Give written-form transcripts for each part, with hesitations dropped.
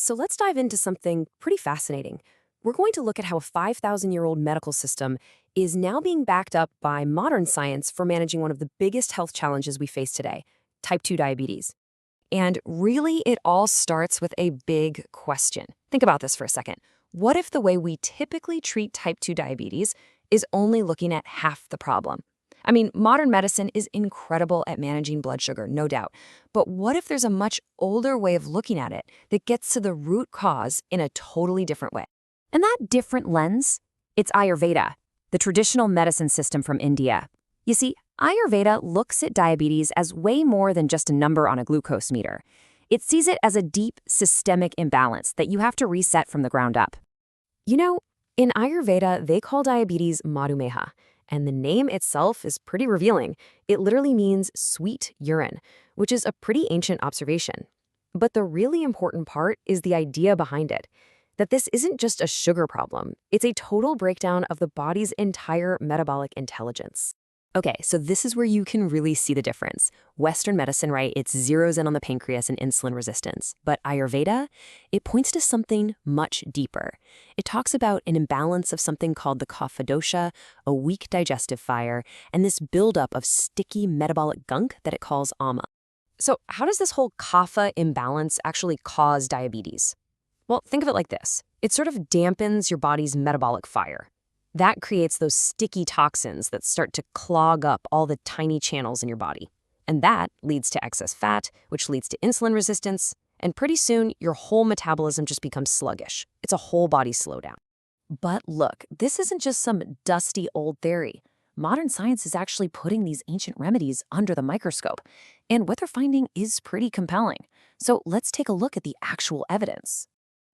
So let's dive into something pretty fascinating. We're going to look at how a 5,000-year-old medical system is now being backed up by modern science for managing one of the biggest health challenges we face today, type 2 diabetes. And really, it all starts with a big question. Think about this for a second. What if the way we typically treat type 2 diabetes is only looking at half the problem? I mean, modern medicine is incredible at managing blood sugar, no doubt. But what if there's a much older way of looking at it that gets to the root cause in a totally different way? And that different lens? It's Ayurveda, the traditional medicine system from India. You see, Ayurveda looks at diabetes as way more than just a number on a glucose meter. It sees it as a deep, systemic imbalance that you have to reset from the ground up. You know, in Ayurveda, they call diabetes madhumeha, and the name itself is pretty revealing. It literally means sweet urine, which is a pretty ancient observation. But the really important part is the idea behind it, that this isn't just a sugar problem. It's a total breakdown of the body's entire metabolic intelligence. Okay, so this is where you can really see the difference. Western medicine, right, it zeroes in on the pancreas and insulin resistance. But Ayurveda, it points to something much deeper. It talks about an imbalance of something called the kapha dosha, a weak digestive fire, and this buildup of sticky metabolic gunk that it calls ama. So how does this whole kapha imbalance actually cause diabetes? Well, think of it like this. It sort of dampens your body's metabolic fire. That creates those sticky toxins that start to clog up all the tiny channels in your body. And that leads to excess fat, which leads to insulin resistance, and pretty soon your whole metabolism just becomes sluggish. It's a whole body slowdown. But look, this isn't just some dusty old theory. Modern science is actually putting these ancient remedies under the microscope, and what they're finding is pretty compelling. So let's take a look at the actual evidence.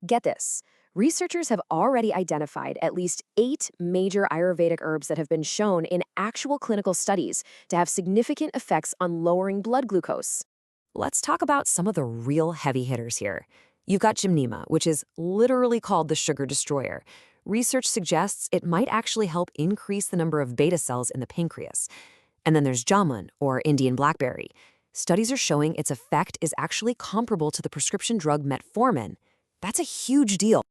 Get this. Researchers have already identified at least 8 major Ayurvedic herbs that have been shown in actual clinical studies to have significant effects on lowering blood glucose. Let's talk about some of the real heavy hitters here. You've got gymnema, which is literally called the sugar destroyer. Research suggests it might actually help increase the number of beta cells in the pancreas. And then there's jamun, or Indian blackberry. Studies are showing its effect is actually comparable to the prescription drug metformin. That's a huge deal.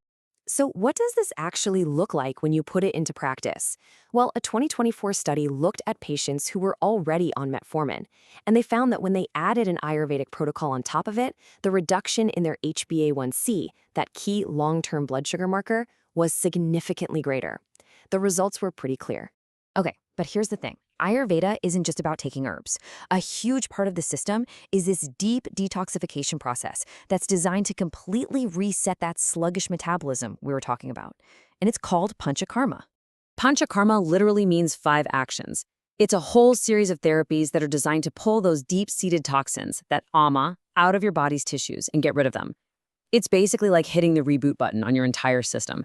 So what does this actually look like when you put it into practice? Well, a 2024 study looked at patients who were already on metformin, and they found that when they added an Ayurvedic protocol on top of it, the reduction in their HbA1c, that key long-term blood sugar marker, was significantly greater. The results were pretty clear. Okay, but here's the thing. Ayurveda isn't just about taking herbs. A huge part of the system is this deep detoxification process that's designed to completely reset that sluggish metabolism we were talking about. And it's called panchakarma. Panchakarma literally means 5 actions. It's a whole series of therapies that are designed to pull those deep-seated toxins, that ama, out of your body's tissues and get rid of them. It's basically like hitting the reboot button on your entire system.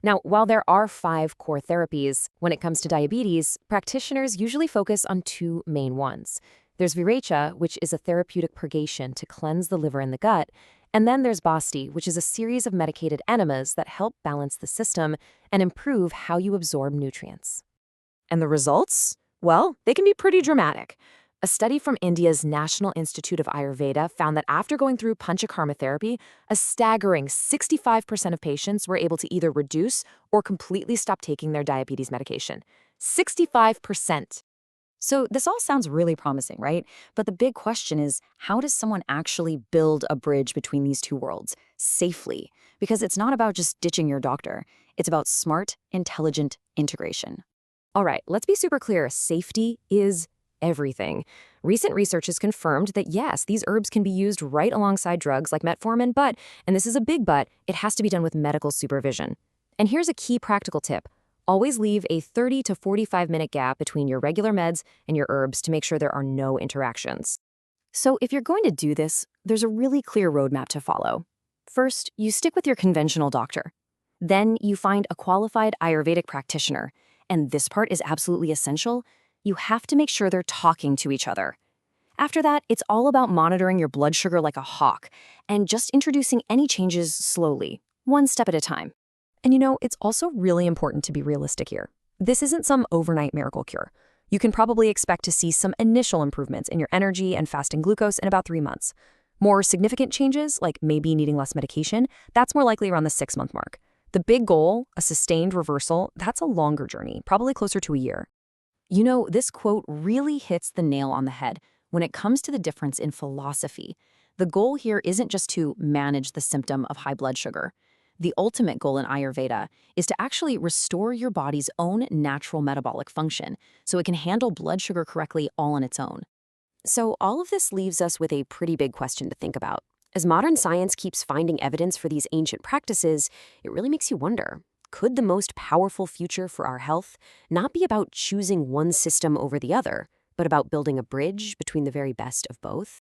Now, while there are 5 core therapies, when it comes to diabetes, practitioners usually focus on 2 main ones. There's Virecha, which is a therapeutic purgation to cleanse the liver and the gut, and then there's Basti, which is a series of medicated enemas that help balance the system and improve how you absorb nutrients. And the results? Well, they can be pretty dramatic. A study from India's National Institute of Ayurveda found that after going through panchakarma therapy, a staggering 65% of patients were able to either reduce or completely stop taking their diabetes medication. 65%. So this all sounds really promising, right? But the big question is, how does someone actually build a bridge between these two worlds safely? Because it's not about just ditching your doctor. It's about smart, intelligent integration. All right, let's be super clear. Safety is everything. Recent research has confirmed that yes, these herbs can be used right alongside drugs like metformin, but, and this is a big but, it has to be done with medical supervision. And here's a key practical tip. Always leave a 30 to 45-minute gap between your regular meds and your herbs to make sure there are no interactions. So if you're going to do this, there's a really clear roadmap to follow. First, you stick with your conventional doctor. Then you find a qualified Ayurvedic practitioner. And this part is absolutely essential. You have to make sure they're talking to each other. After that, it's all about monitoring your blood sugar like a hawk and just introducing any changes slowly, one step at a time. And you know, it's also really important to be realistic here. This isn't some overnight miracle cure. You can probably expect to see some initial improvements in your energy and fasting glucose in about 3 months. More significant changes, like maybe needing less medication, that's more likely around the 6-month mark. The big goal, a sustained reversal, that's a longer journey, probably closer to a year. You know, this quote really hits the nail on the head when it comes to the difference in philosophy. The goal here isn't just to manage the symptom of high blood sugar. The ultimate goal in Ayurveda is to actually restore your body's own natural metabolic function so it can handle blood sugar correctly all on its own. So, all of this leaves us with a pretty big question to think about. As modern science keeps finding evidence for these ancient practices, it really makes you wonder, could the most powerful future for our health not be about choosing one system over the other, but about building a bridge between the very best of both?